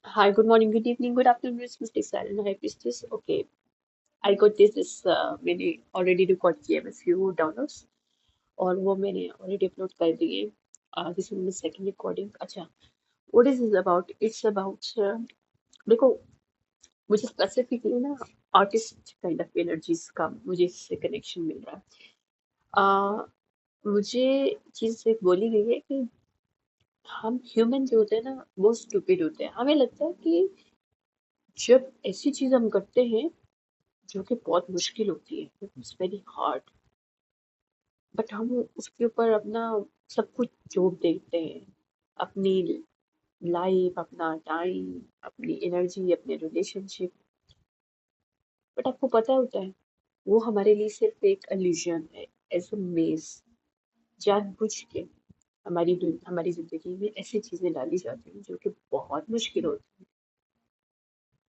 Hi, good morning, good evening, good afternoon, it's Mystic Silent High Priestess. Okay, I got this मैंने already record किया है few downloads और वो मैंने already upload कर दिए. This is my second recording. अच्छा, what is this about? It's about देखो मुझे specifically ना artist kind of energies का मुझे इससे connection मिल रहा है. मुझे चीज़ एक बोली गई है कि हम ह्यूमन जो होते हैं ना वो स्टूपिड होते हैं. हमें लगता है कि जब ऐसी चीज हम करते हैं जो कि बहुत मुश्किल होती है, इट्स वेरी हार्ड, बट हम उसके ऊपर अपना सब कुछ झोंक देते हैं, अपनी लाइफ, अपना टाइम, अपनी एनर्जी, अपने रिलेशनशिप. बट आपको पता होता है वो हमारे लिए सिर्फ एक illusion है, एज अ मेज. जानबूझ के हमारी जिंदगी में ऐसी चीजें डाली जाती हैं जो कि बहुत मुश्किल होती है.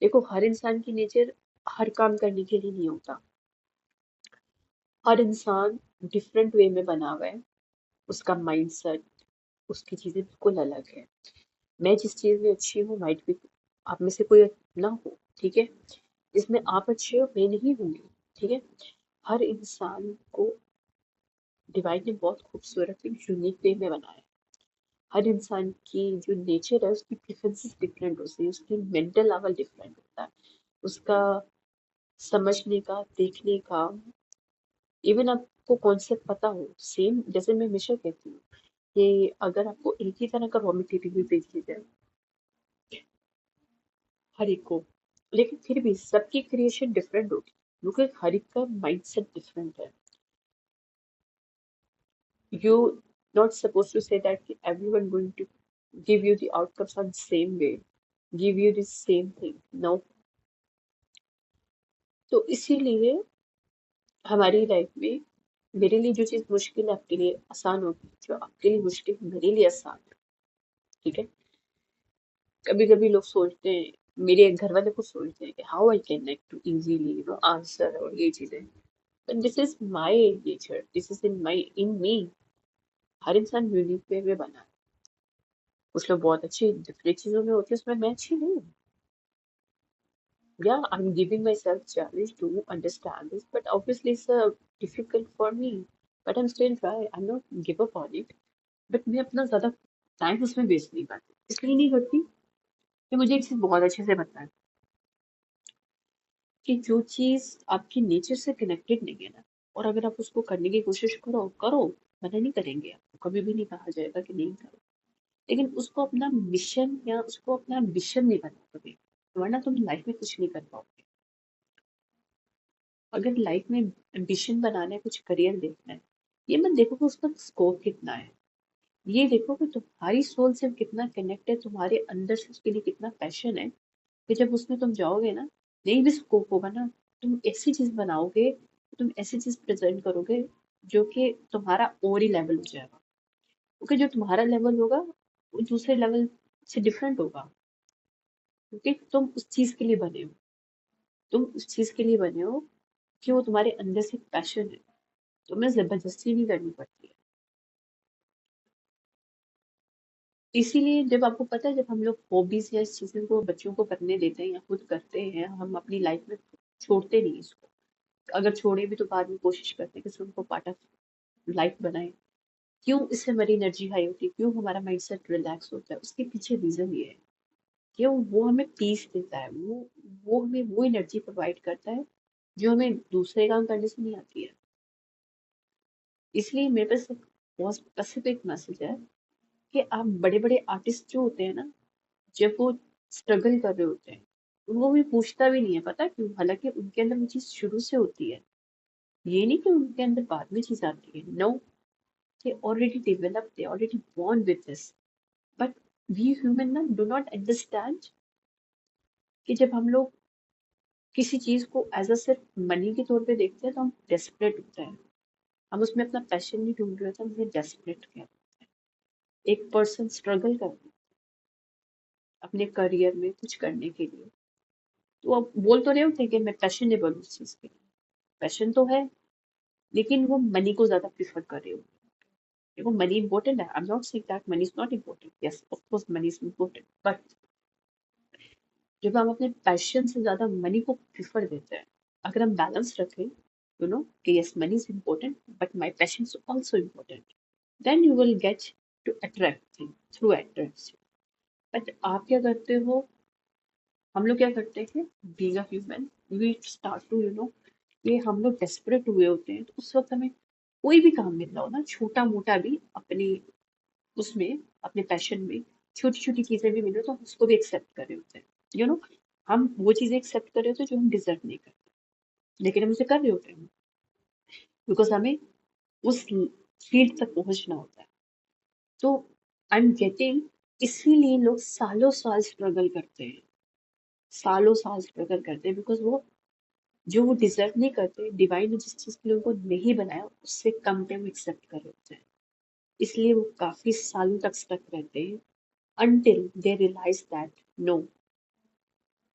देखो हर इंसान की नेचर हर काम करने के लिए नहीं होता. हर इंसान डिफरेंट वे में बना हुआ है. उसका माइंडसेट, उसकी चीजें बिल्कुल अलग है. मैं जिस चीज में अच्छी हूँ माइट भी आप में से कोई ना हो, ठीक है. जिसमें आप अच्छे हो मैं नहीं होंगी, ठीक है. हर इंसान को डिवाइन ने बहुत खूबसूरत यूनिक वे में बनाया है. हर इंसान की जो नेचर है उसकी प्रेफरेंसेस डिफरेंट होती है, उसकी मेंटल लेवल डिफरेंट होता है, उसका समझने का, देखने का. इवन आपको कॉन्सेप्ट पता हो सेम, जैसे मैं हमेशा कहती हूँ कि अगर आपको एक ही तरह का रॉ मटेरियल भी बेच दिया जाए हर एक को, लेकिन फिर भी सबकी क्रिएशन डिफरेंट होगी क्योंकि हर एक का माइंडसेट डिफरेंट है. You not suppose to say that everyone going to give you the outcomes on same way, give you the same thing. No. तो इसीलिए हमारी लाइफ में मेरे लिए जो चीज मुश्किल है आपके लिए आसान होगी, जो आपके लिए मुश्किल है मेरे लिए आसान है, ठीक है. कभी कभी लोग सोचते हैं, मेरे घर वाले खुद सोचते हैं कि how I can connect to easily answer और ये चीजें. But this is my nature, this is in me. हर इंसान यूनिक वे में बना है. कुछ लोग बहुत अच्छे डिफरेंट चीजों में होते हैं, उसमें मैं अच्छी नहीं हूँ. Yeah, I'm giving myself challenge to understand this, but obviously it's difficult for me. But I'm still try. I'm not give up on it. But मैं अपना ज्यादा टाइम उसमें वेस्ट नहीं करती. इसलिए नहीं करती कि मुझे एक चीज बहुत अच्छे से पता है कि जो चीज आपकी नेचर से कनेक्टेड नहीं है ना, और अगर आप उसको करने की कोशिश करो करो, मना नहीं करेंगे, आपको कभी भी नहीं कहा जाएगा कि नहीं करो. लेकिन उसको अपना मिशन या उसको अपना विशन नहीं बना कभी, वरना तुम लाइफ में कुछ नहीं कर पाओगे. अगर लाइफ में एम्बिशन बनाना है, कुछ करियर देखना है, ये मत देखो कि उसका स्कोप कितना है. ये देखो कि तुम्हारी सोल से कितना कनेक्ट है, तुम्हारे अंदर से उसके लिए कितना पैशन है. कि जब उसमें तुम जाओगे ना, नहीं भी स्कोप होगा ना, तुम ऐसी चीज बनाओगे, तुम ऐसी चीज प्रेजेंट करोगे जो कि तुम्हारा और ही लेवल हो जाएगा. क्योंकि जो तुम्हारा लेवल होगा वो दूसरे लेवल से डिफरेंट होगा. क्योंकि तुम उस चीज के लिए बने हो. तुम उस चीज के लिए बने हो कि वो तुम्हारे अंदर से पैशन है. तुम्हें जबरदस्ती नहीं करनी पड़ती है. इसीलिए जब आपको पता है, जब हम लोग हॉबीज या इस चीज़ों को बच्चों को करने देते हैं या खुद करते हैं, हम अपनी लाइफ में छोड़ते नहीं इसको. अगर छोड़े भी तो बाद में कोशिश करते हैं कि इसको उनको पार्ट ऑफ लाइफ बनाए. क्यों इससे हमारी एनर्जी हाई होती है, क्यों हमारा माइंडसेट रिलैक्स होता है, उसके पीछे रीजन ये है कि वो हमें पीस देता है. वो हमें वो एनर्जी प्रोवाइड करता है जो हमें दूसरे काम करने से नहीं आती है. इसलिए मेरे पास एक बहुत स्पेसिफिक मैसेज है कि आप बड़े बड़े आर्टिस्ट जो होते हैं ना, जब वो स्ट्रगल कर रहे होते हैं, उनको भी पूछता भी नहीं है, पता है क्यों? हालांकि उनके अंदर वो चीज शुरू से होती है. ये नहीं कि उनके अंदर बाद में चीज आती है, no. They already develop, they already born with this. But we human ना डू नॉट अंडरस्टैंड कि जब हम लोग किसी चीज को एज अ सिर्फ मनी के तौर पे देखते हैं तो हम डेस्परेट होते हैं. हम उसमें अपना पैशन नहीं ढूंढ रहे होते, हम उसे डेस्परेट कहते हैं. एक पर्सन स्ट्रगल कर रहा है अपने करियर में कुछ करने के लिए, तो अब बोल तो रहे होते हैं कि मैं पैशनेबल हूँ उस चीज के लिए. पैशन तो है, लेकिन वो मनी को ज्यादा प्रिफर कर रहे हो. देखो मनी इंपॉर्टेंट है, I am not saying that money is not important. Yes of course money is important, but जब हम अपने पैशन से ज्यादा मनी को प्रिफर देते हैं, अगर हम बैलेंस रखें, कि yes money is important but my passion is also important, then you will get to attract thing through attraction. But आप क्या करते हो, हम लोग क्या करते हैं, being a human we start to ये हम लोग डेस्परेट हुए होते हैं, तो उस वक्त हमें कोई भी काम मिल रहा हो ना, छोटा मोटा भी, अपने उसमें, अपने पैशन में छोटी छोटी चीजें भी मिले तो हम उसको भी एक्सेप्ट कर रहे होते हैं। यू नो हम वो चीजें एक्सेप्ट कर रहे होते हैं जो हम डिजर्व नहीं करते, लेकिन हम उसे कर रहे होते हैं बिकॉज हमें उस फील्ड तक पहुंचना होता है। तो आई एम गेटिंग, इसीलिए लोग सालों साल स्ट्रगल करते हैं, सालों साल स्ट्रगल करते हैं, बिकॉज वो जो वो डिजर्व नहीं करते, डिवाइन ने जिस चीज के लिए उनको नहीं बनाया उससे कम पे वो एक्सेप्ट कर रहे होते हैं, इसलिए वो काफी सालों तक स्टक रहते हैं until they realize that no,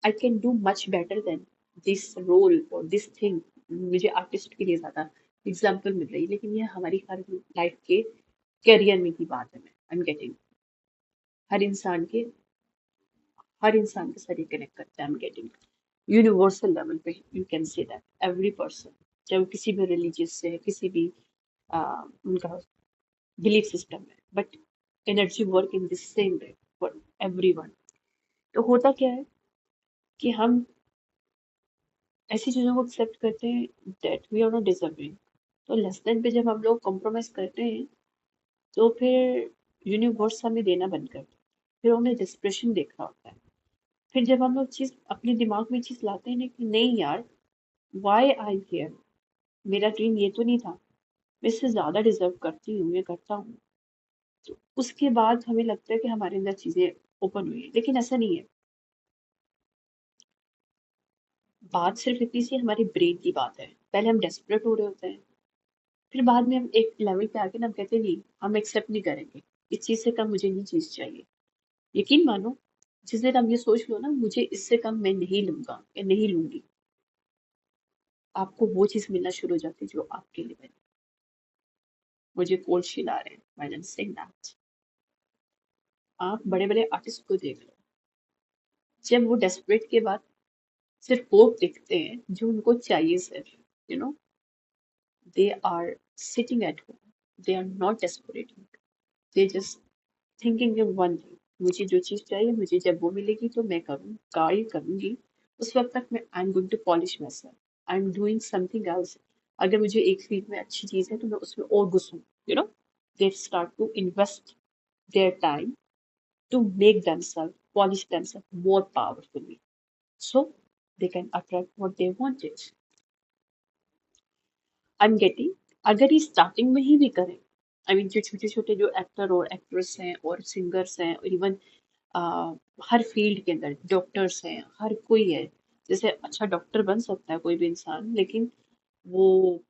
I can do much better than this role or this thing। मुझे आर्टिस्ट के लिए ज्यादा एग्जाम्पल मिल रही है, लेकिन ये हमारी हर लाइफ के करियर में की बात है। मैं आई एम गेटिंग, हर इंसान के हर इंसान के साथ ये कनेक्ट करता है। I am getting universal level पे you can say that every person, चाहे वो किसी भी रिलीजियस से है, किसी भी उनका बिलीफ सिस्टम है, but energy work in this same way for everyone. तो होता क्या है कि हम ऐसी चीजों को एक्सेप्ट करते हैं that we are not deserving. तो लेस देन पे जब हम लोग कॉम्प्रोमाइज करते हैं, तो फिर यूनिवर्स हमें देना बंद कर देता है, फिर हमें डिस्प्रेशन देख रहा होता है। फिर जब हम लोग चीज अपने दिमाग में चीज लाते हैं ना कि नहीं यार, वाई आई हियर, मेरा ड्रीम ये तो नहीं था, मैं इससे ज्यादा डिजर्व करती हूँ, ये करता हूँ, तो उसके बाद हमें लगता है कि हमारे अंदर चीजें ओपन हुई है, लेकिन ऐसा नहीं है। बात सिर्फ इतनी सी हमारी ब्रेन की बात है, पहले हम डेस्परेट हो रहे होते हैं, फिर बाद में हम एक लेवल पे आके ना हम कहते हैं नहीं, हम एक्सेप्ट नहीं करेंगे, इस चीज से कम मुझे नहीं चीज चाहिए। यकीन मानो, जिस दिन आप ये सोच लो ना मुझे इससे कम मैं नहीं लूंगा या नहीं लूंगी, आपको वो चीज मिलना शुरू हो जाती है जो आपके लिए बनी। मुझे कोल्ड शिल आ रहे हैं while I am saying that. आप बड़े बड़े आर्टिस्ट को देख लो, जब वो डेस्परेट के बाद सिर्फ वो दिखते हैं जो उनको चाहिए, सिर्फ they are sitting at home, they are not desperating, they just thinking in one thing, मुझे जो चीज चाहिए, मुझे जब वो मिलेगी तो मैं कार्य करूंगी, उस वक्त तक मैं I am going to polish my self, I am doing something else. अगर मुझे एक फील्ड में अच्छी चीज है तो मैं उसमें और घुसूं, you know they start to invest their time to make themselves, polish themselves more powerfully, so they can attract what they wanted। I'm getting, अगर ये स्टार्टिंग में ही भी करें, आई मीन जो छोटे छोटे जो एक्टर और एक्ट्रेस हैं और सिंगर्स हैं और इवन हर फील्ड के अंदर डॉक्टर्स हैं, हर कोई है, जैसे अच्छा डॉक्टर बन सकता है कोई भी इंसान, लेकिन वो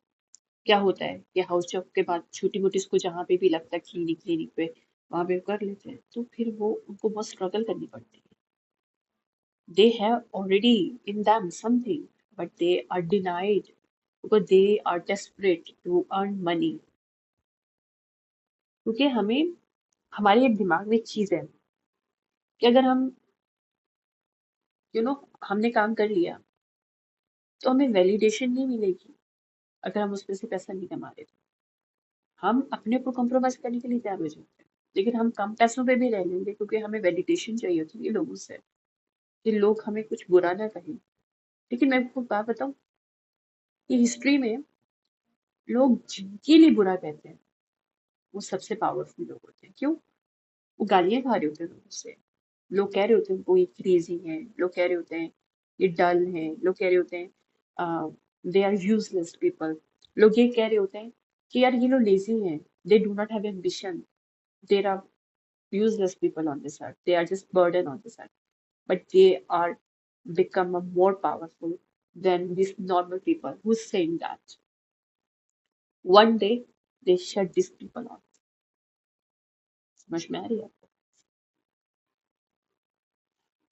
क्या होता है कि हाउस जॉब के बाद छोटी मोटी उसको जहाँ पे भी लगता है क्लिनिक क्लिनिक पे वहां पे कर लेते हैं, तो फिर वो उनको बहुत स्ट्रगल करनी पड़ती है। They have already in them something, but they are denied because they are desperate to earn money। क्योंकि हमें, हमारे एक दिमाग में एक चीज है कि अगर हम हमने काम कर लिया तो हमें वैलिडेशन नहीं मिलेगी अगर हम उसमें से पैसा नहीं कमा रहे, तो हम अपने ऊपर कॉम्प्रोमाइज करने के लिए तैयार हो जाते हैं, लेकिन हम कम पैसों पे भी रह लेंगे क्योंकि हमें वैलिडेशन चाहिए होती है लोगों से, कि लोग हमें कुछ बुरा ना कहें। लेकिन मैं आपको बात बताऊं कि हिस्ट्री में लोग जिनके लिए बुरा कहते हैं वो सबसे पावरफुल लोग होते हैं। क्यों? वो गालियां खा रहे होते हैं लोगों से, लोग कह रहे होते हैं वो ये क्रेजी है, लोग कह रहे होते हैं ये डल है, लोग कह रहे होते हैं दे आर यूजलेस पीपल, लोग ये कह रहे होते हैं कि यार ये लोग लेजी हैं, they do not have ambition, there are useless people on this earth, they are just burden on this earth, but they are become more powerful than these normal people who's saying that one day they shut these people out। समझ में आ रही है?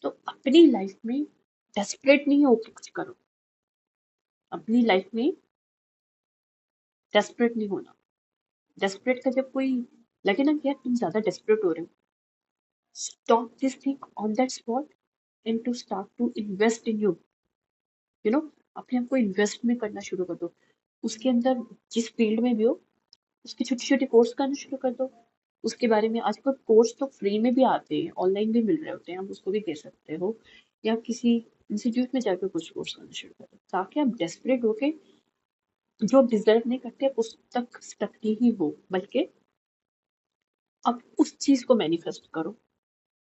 तो अपनी life में desperate नहीं होके कुछ करो, अपनी लाइफ में डेस्परेट नहीं होना। डेस्परेट का जब कोई लगे ना कि यार तुम ज्यादा डेस्परेट हो रहे हो, stop this thing on that spot, and to start to invest in you know अपने आप को इन्वेस्ट में करना शुरू कर दो। उसके अंदर जिस फील्ड में भी हो, उसके छोटे छोटे कोर्स करना शुरू कर दो। उसके बारे में आजकल कोर्स तो फ्री में भी आते हैं, ऑनलाइन भी मिल रहे होते हैं, आप उसको भी दे सकते हो, या किसी इंस्टीट्यूट में जाकर कुछ कोर्स करना शुरू कर दो, ताकि आप डेस्परेट होके जो आप डिजर्व नहीं करते आप उस तक स्टक नहीं हो, बल्कि आप उस चीज को मैनिफेस्ट करो।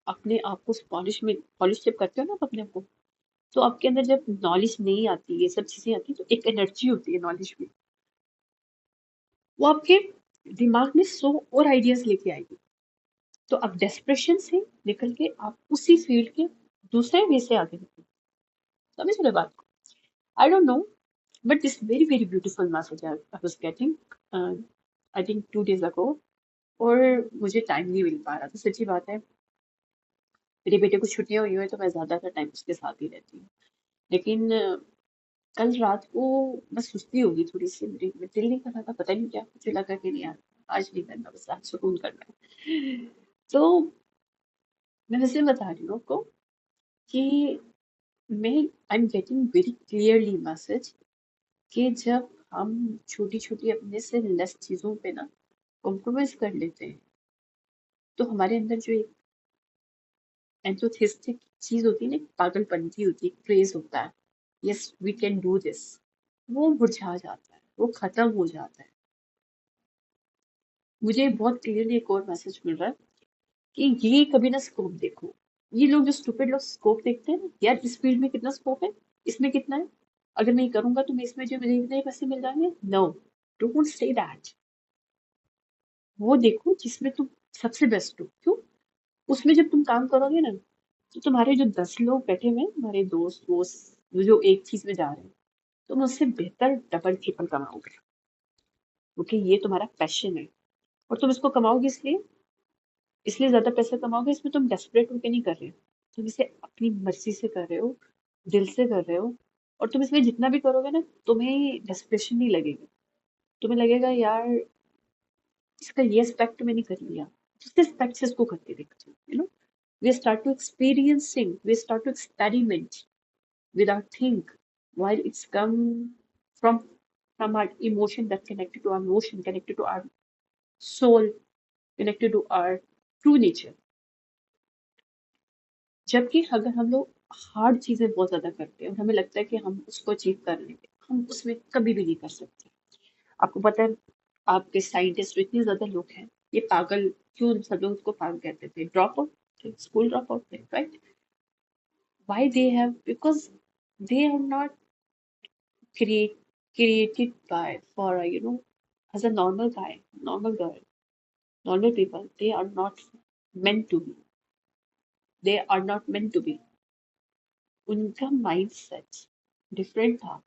अपने आप को पॉलिश में पॉलिश जब करते हो ना आप अपने आप को, तो आपके अंदर जब नॉलेज नहीं आती, ये सब चीजें आती तो एक एनर्जी होती है नॉलेज में, वो आपके दिमाग में 100 और आइडियाज लेके आएगी। तो आप डेस्परेशन से निकल के आप उसी फील्ड के दूसरे वे से आगे निकलो। समझ रहे बात को? आई don't no, but this very very beautiful message I was getting I think 2 days ago, और मुझे टाइम नहीं मिल पा रहा था, सच्ची बात है। मेरे बेटे को छुट्टियां हुई हैं तो मैं ज्यादातर टाइम उसके साथ ही रहती हूँ, लेकिन कल रात को बस सुस्ती होगी थोड़ी सी, मेरी दिल नहीं कर रहा था, पता नहीं क्या, मुझे लगा कि नहीं यार आज नहीं करना, बस आज सुकून करना है। तो मैं वैसे बता रही हूँ आपको कि मैं I am getting very clearly message कि जब हम छोटी छोटी अपने से लेस चीजों पे ना कॉम्प्रोमाइज कर लेते हैं, तो हमारे अंदर जो एक एंथुसियास्टिक चीज होती है ना, एक पागलपन की होती है, क्रेज होता है, yes we can do this, वो मुरझा जाता है, वो खत्म हो जाता है। मुझे बहुत क्लियरली एक और मैसेज मिल रहा है कि ये कभी ना स्कोप देखो। ये लोग जो स्टूपिड लोग स्कोप देखते हैं ना, यार इस फील्ड में कितना स्कोप है, इसमें कितना है, अगर मैं ये करूंगा तो मैं इसमें जो मुझे इतने पैसे मिल जाएंगे, नो, डोंट से दैट। वो देखो जिसमें तुम सबसे बेस्ट हो। क्यों? उसमें जब तुम काम करोगे ना, तो तुम्हारे जो 10 लोग बैठे हुए हैं, तुम्हारे दोस्त वोस्त, वो जो एक चीज में जा रहे हैं, तुम उससे बेहतर डबल ट्रिपल कमाओगे, क्योंकि ये तुम्हारा पैशन है। और तुम इसको कमाओगे इसलिए इसलिए ज्यादा पैसा कमाओगे, इसमें तुम डेस्परेट होके नहीं कर रहे हो, तुम इसे अपनी मर्जी से कर रहे हो, दिल से कर रहे हो। और तुम इसमें जितना भी करोगे ना, तुम्हें डेस्परेशन नहीं लगेगी, तुम्हें लगेगा यार इसका ये एस्पेक्ट मैंने कर लिया, जिस एस्पेक्ट से इसको करके देखती हूँ, we start to experiencing, we start to experiment with our think, while it's come from our emotion, that connected to our emotion, connected to our soul, connected to our true nature। जबकि अगर हम लोग hard चीजें बहुत ज्यादा करते हैं और हमें लगता है कि हम उसको अचीव कर लेंगे, हम उसमें कभी भी नहीं कर सकते। आपको पता है, आपके साइंटिस्ट इतने ज्यादा लोग हैं, ये पागल, क्यों सब लोग उसको पागल कहते थे, drop out, school drop out थे, right? Why they have? Because they are not created by for as a normal guy, normal girl, normal people. They are not meant to be. They are not meant to be. उनका mindset different था,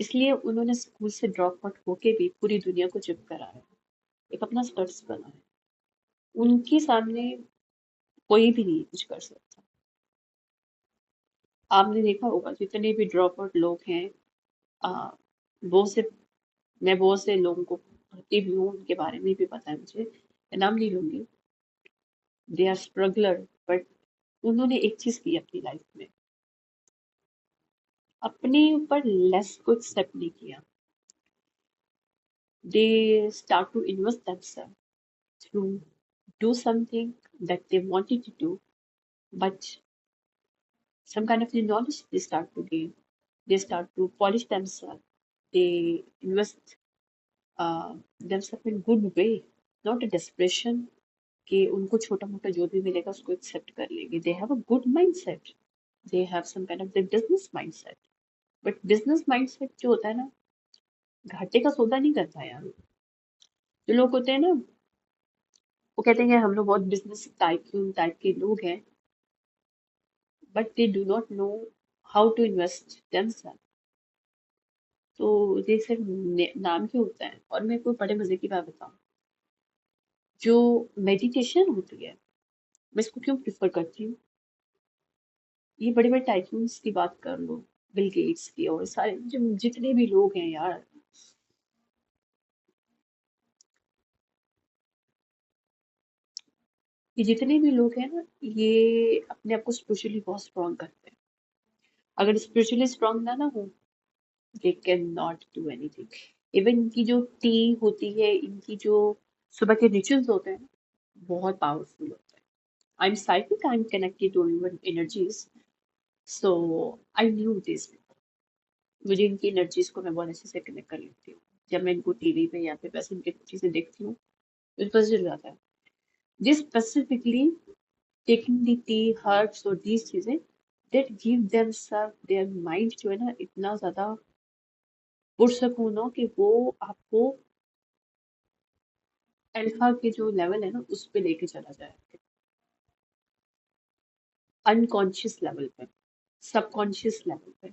इसलिए उन्होंने school से drop out होके भी पूरी दुनिया को चुप कराया, एक अपना स्टड्स बनाया। उनके सामने कोई भी नहीं कुछ कर सकता। आपने देखा होगा जितने भी ड्रॉप आउट लोग हैं, आ, वो से मैं बहुत से लोगों को पढ़ती भी हूँ, उनके बारे में भी पता है मुझे, मैं नाम नहीं लूंगी, दे आर स्ट्रगलर, बट उन्होंने एक चीज की अपनी लाइफ में, अपने ऊपर लेस को एक्सेप्ट नहीं किया। They start to invest themselves to do something that they wanted to do, but some kind of the knowledge they start to gain, they start to polish themselves, they invest themselves in good way, not a desperation कि उनको छोटा मोटा जो भी मिलेगा उसको accept कर लेंगे। They have a good mindset, they have some kind of the business mindset. But business mindset जो होता है ना, घाटे का सौदा नहीं करता यार। जो लोग होते हैं ना, वो कहते हैं कि हम लोग बहुत बिजनेस टाइकून टाइप के लोग हैं, but they do not know how to invest themselves. तो ये सिर्फ नाम ही होता है। और मैं कोई बड़े मजे की बात बताऊं, जो मेडिटेशन होती है, मैं इसको क्यों प्रिफर करती हूँ, ये बड़े बड़े टाइकून्स की बात कर लो, बिल गेट्स की, और सारे जितने भी लोग हैं यार, ये जितने भी लोग हैं ना, ये अपने आप को स्पिरिचुअली बहुत स्ट्रांग करते हैं। अगर स्पिरिचुअली स्ट्रांग ना ना हो, they can not do anything. Even इनकी जो टी होती है, इनकी जो सुबह के रिचुअल्स होते हैं, बहुत पावरफुल होते हैं। I am psychic, I am connected to human energies, so I knew this. मुझे इनकी एनर्जीज को मैं बहुत अच्छे से कनेक्ट कर लेती हूँ। जब मैं इनको टीवी पे या फिर वैसे इनकी चीजें देखती हूँ, मुझे पता चल जाता है। This specifically taking the T, herbs और दीज चीजें that give themselves their mind जो है ना इतना ज्यादा पुरसकून हो कि वो आपको अल्फा के जो लेवल है ना उस पे लेके चला जाए, अनकॉन्शियस लेवल पे, सबकॉन्शियस लेवल पे।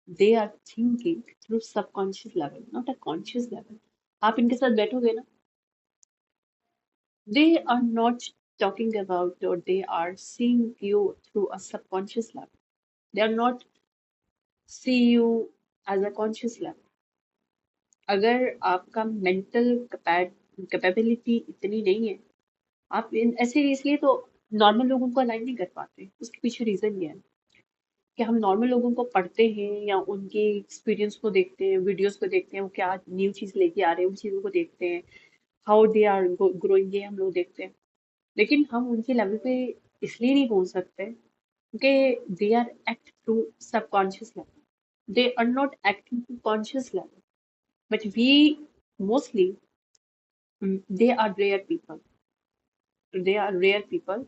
They are thinking through subconscious level, not a conscious level. आप इनके साथ बैठोगे ना, they are not talking about or they are seeing you through a subconscious level. They are not see you as a conscious level. अगर आपका mental capability इतनी नहीं है, आप ऐसे इसलिए तो नॉर्मल लोगों को अलाइन नहीं कर पाते। उसके पीछे रीजन ये है कि हम नॉर्मल लोगों को पढ़ते हैं या उनके एक्सपीरियंस को देखते हैं, वीडियोस को देखते हैं, वो क्या न्यू चीज लेके आ रहे हैं, उन चीजों को देखते हैं, हाउ दे आर ग्रोइंग, ये हम लोग देखते हैं। लेकिन हम उनके लेवल पे इसलिए नहीं पहुंच सकते क्योंकि they are act through subconscious level, they are not acting through conscious level, but we mostly, they are rare people, they are rare people.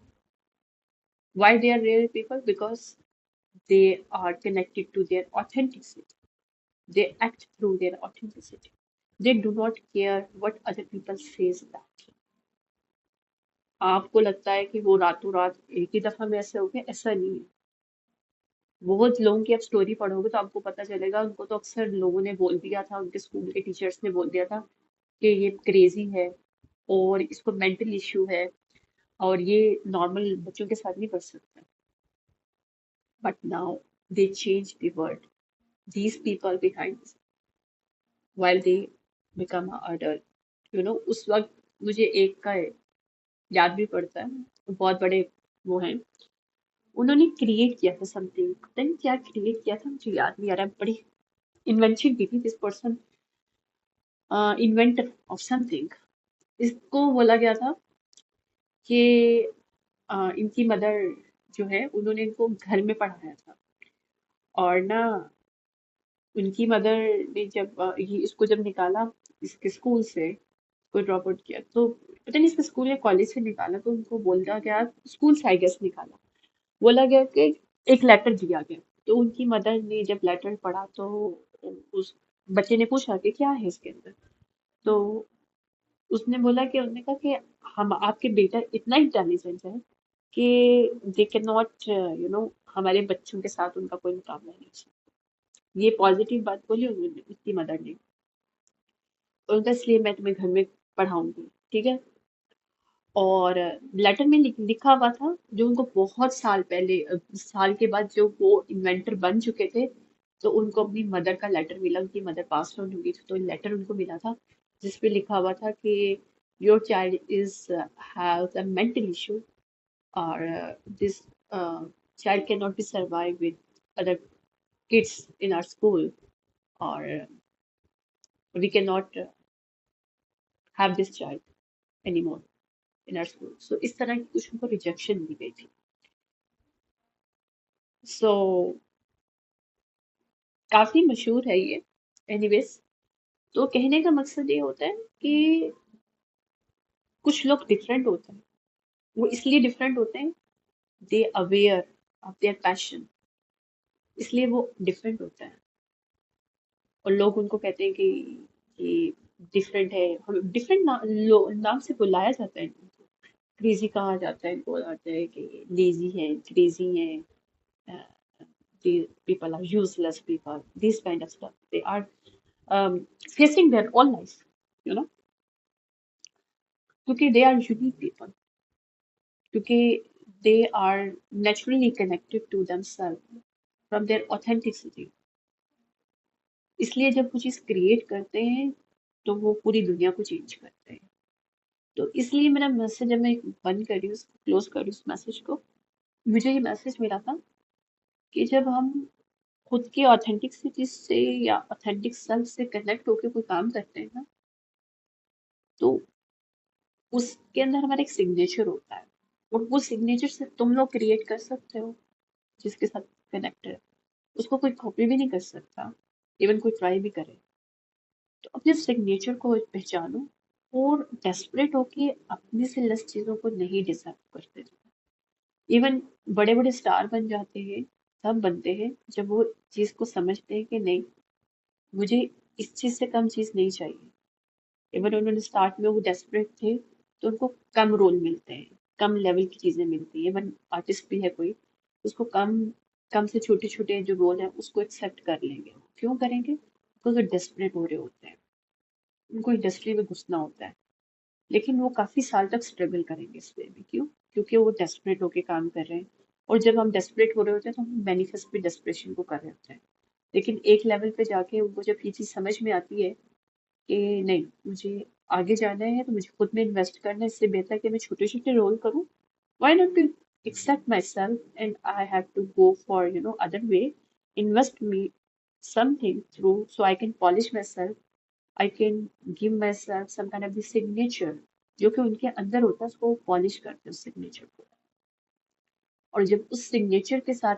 Why they are rare people? Because they are connected to their authenticity. They act through their authenticity. They do not care what other people says that. आपको लगता है कि वो रातों रात एक ही दफा में ऐसे हो गए, ऐसा नहीं है। बहुत लोगों की आप स्टोरी पढ़ोगे तो आपको पता चलेगा, उनको तो अक्सर लोगों ने बोल दिया था, उनके स्कूल के टीचर्स ने बोल दिया था कि ये क्रेजी है और इसको मेंटल इश्यू है और ये नॉर्मल बच्चों के साथ नहीं पढ़ सकता। But now they change the word, these people behind while they become an adult, you know। उस वक्त मुझे एक का याद भी पड़ता है, बहुत बड़े वो हैं, उन्होंने क्रिएट किया था समथिंग, पता नहीं क्या क्रिएट किया था, मुझे याद नहीं आ रहा है। बड़ी इन्वेंशन की थी this person, inventor of something. इसको बोला गया था कि इनकी मदर जो है उन्होंने इनको घर में पढ़ाया था, और ना उनकी मदर ने जब ये इसको जब निकाला इसके स्कूल से, कोई ड्रॉप आउट किया तो पता नहीं इसके स्कूल या कॉलेज से निकाला, तो उनको बोला गया, स्कूल से आई गेस निकाला, बोला गया कि एक लेटर दिया गया। तो उनकी मदर ने जब लेटर पढ़ा तो उस बच्चे ने पूछा कि क्या है इसके अंदर। तो उसने बोला कि, उन्होंने कहा कि हम आपके बेटा इतना इंटेलिजेंट है कि दे कैन नॉट हमारे बच्चों के साथ उनका कोई मुकाबला नहीं है। ये पॉजिटिव बात बोली उन्होंने, उसकी मदर ने। और उनका इसलिए मैं तुम्हें घर में पढ़ाऊंगी, ठीक है। और लेटर में लिखा हुआ था, जो उनको बहुत साल पहले, साल के बाद जो वो इन्वेंटर बन चुके थे, तो उनको अपनी मदर का लेटर मिला, उनकी मदर पास आउट हो गई थी, तो लेटर उनको मिला था जिसपे लिखा हुआ था कि your child is have a mental issue, और this child cannot be survived with other kids in our school, or we cannot have this child anymore in our school. So इस तरह की कुछ उनको रिजेक्शन दी गई थी। सो काफी मशहूर है ये। एनीवेज, तो कहने का मकसद ये होता है कि कुछ लोग डिफरेंट होते हैं, वो इसलिए डिफरेंट होते हैं, दे अवेयर ऑफ देयर पैशन, इसलिए वो डिफरेंट होता है। और लोग उनको कहते हैं कि डिफरेंट है, हम डिफरेंट नाम से बुलाया जाता है इनको। क्रेजी कहा जाता है, बोला जाता है कि लेजी है, क्रेजी है, the people are useless people, this kind of stuff. They are facing their own life, you know, क्योंकि they are unique people, क्योंकि they are naturally connected to themselves from their authenticity। इसलिए जब वो चीज़ create करते हैं तो वो पूरी दुनिया को चेंज करते हैं। तो इसलिए मेरा मैसेज, जब मैं बंद कर रही हूँ, क्लोज कर रही हूँ उस मैसेज को, मुझे ये मैसेज मिला था कि जब हम खुद की ऑथेंटिसिटी से या ऑथेंटिक सेल्फ से कनेक्ट होकर कोई काम करते हैं ना, तो उसके अंदर हमारा एक सिग्नेचर होता है, और वो सिग्नेचर से तुम लोग क्रिएट कर सकते हो जिसके साथ कनेक्ट है। उसको कोई कॉपी भी नहीं कर सकता, इवन कोई ट्राई भी करे। तो अपने सिग्नेचर को पहचानो, और डेस्परेट होके अपने से लेस चीजों को नहीं डिजर्व करते। इवन बड़े बड़े स्टार बन जाते हैं, तब बनते हैं जब वो चीज को समझते हैं कि नहीं, मुझे इस चीज से कम चीज नहीं चाहिए। इवन उन्होंने स्टार्ट में वो डेस्परेट थे, तो उनको कम रोल मिलते हैं, कम लेवल की चीजें मिलती है। इवन आर्टिस्ट भी है कोई, उसको कम कम से छोटे छोटे जो रोल है उसको एक्सेप्ट कर लेंगे। क्यों करेंगे? बिकॉज वो डेस्परेट हो रहे होते हैं, उनको इंडस्ट्री में घुसना होता है। लेकिन वो काफी साल तक स्ट्रगल करेंगे इस वे में। क्यों? क्योंकि वो डेस्परेट होके काम कर रहे हैं। और जब हम डेस्परेट हो रहे होते हैं तो हम मैनिफेस्ट भी डेस्परेशन को कर रहे होते हैं। लेकिन एक लेवल पे जाके उनको जब ये चीज समझ में आती है कि नहीं, मुझे आगे जाना है तो मुझे खुद में इन्वेस्ट करना है, इससे बेहतर कि मैं छोटे छोटे रोल करूँ। Why not to accept myself and I have to go for, other way, invest me something through so I can polish myself, I can give myself some kind of the signature जो कि उनके अंदर होता है, उसको polish करते हैं उस सिग्नेचर को। और जब उस सिग्नेचर के साथ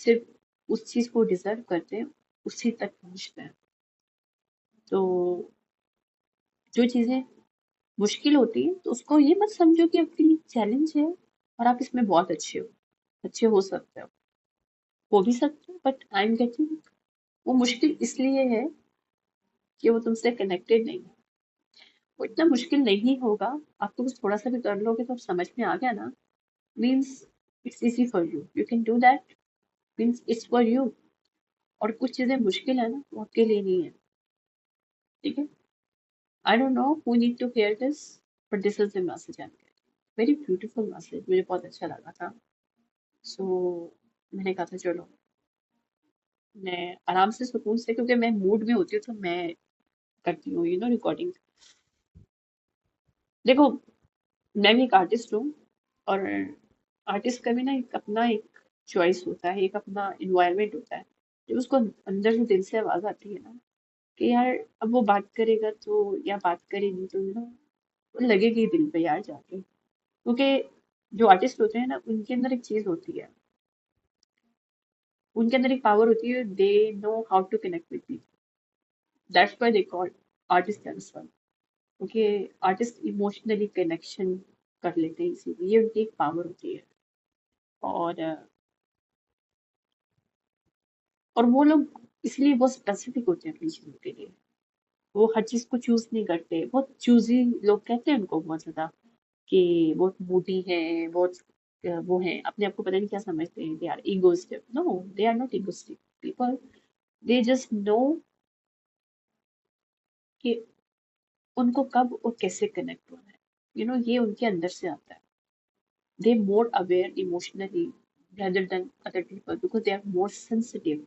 सिर्फ उस चीज को डिजर्व करते हैं, उसी तक पहुंचते हैं। तो जो चीजें मुश्किल होती है तो उसको ये मत समझो कि आपके लिए चैलेंज है और आप इसमें बहुत अच्छे हो। अच्छे हो सकते हो भी सकते हो, बट आई एम गेटिंग, वो मुश्किल इसलिए है कि वो तुमसे कनेक्टेड नहीं है। वो इतना मुश्किल नहीं होगा, आपको बस थोड़ा सा भी कर लोगे तो समझ में आ गया ना, means it's easy for you, you can do that, means it's for you. और कुछ चीजें मुश्किल है ना, वो आपके लिए नहीं है। ठीक है? I don't know who need to hear this, but this is the message I am getting. Very beautiful message, मुझे बहुत अच्छा लगा था। सो मैंने कहा था चलो मैं आराम से सुकून से, क्योंकि मैं मूड में होती हूँ तो मैं करती हूँ रिकॉर्डिंग। देखो, मैं भी एक आर्टिस्ट हूँ, और आर्टिस्ट का भी ना एक अपना एक चॉइस होता है, एक अपना इन्वायरमेंट होता है। जब उसको अंदर से दिल से आवाज आती है ना कि यार अब वो बात करेगा तो, या बात करेगी तो वो लगेगी दिल पे यार जाके। क्योंकि जो आर्टिस्ट होते हैं ना, उनके अंदर एक चीज होती है, उनके अंदर एक पावर होती है, they know how to connect with people. That's why they called artist themselves. क्योंकि आर्टिस्ट इमोशनली कनेक्शन कर लेते हैं, इसीलिए ये उनकी एक पावर होती है। और और वो लोग इसलिए बहुत स्पेसिफिक होते हैं अपनी चीजों के लिए। वो हर चीज को चूज नहीं करते, बहुत चूजी लोग कहते हैं उनको बहुत ज्यादा, कि बहुत मूडी है, बहुत वो है, अपने आप को पता नहीं क्या समझते हैं, they are egoistic. No, they are not egoistic people, they just know कि उनको कब और कैसे कनेक्ट होना है। ये उनके अंदर से आता है। They more aware emotionally rather than other people because they are more sensitive,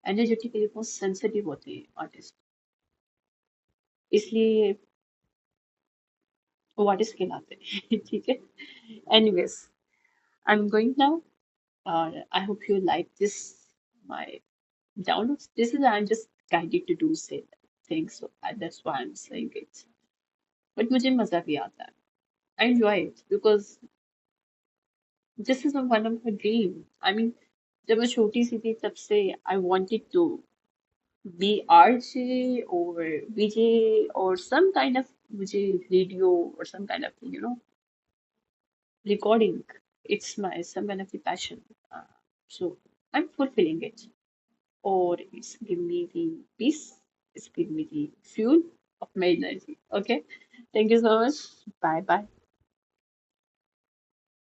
energetically बहुत सेंसिटिव होते हैं आर्टिस्ट। इसलिए वो आर्टिस्ट कहलाते हैं। ठीक है? Anyways, I am going now, और I hope you like this my downloads. This is, I'm just guided to do say things, so that's why I'm saying it. But मुझे मजा भी आता है, I enjoy it because this is one of my dream. I mean, जब मैं छोटी सी थी तब से I wanted to be RJ or VJ or some kind of मुझे radio or some kind of recording. It's my some kind of the passion. So I'm fulfilling it. Or it's give me the peace. It's give me the fuel of my energy. Okay. Thank you so much. Bye bye.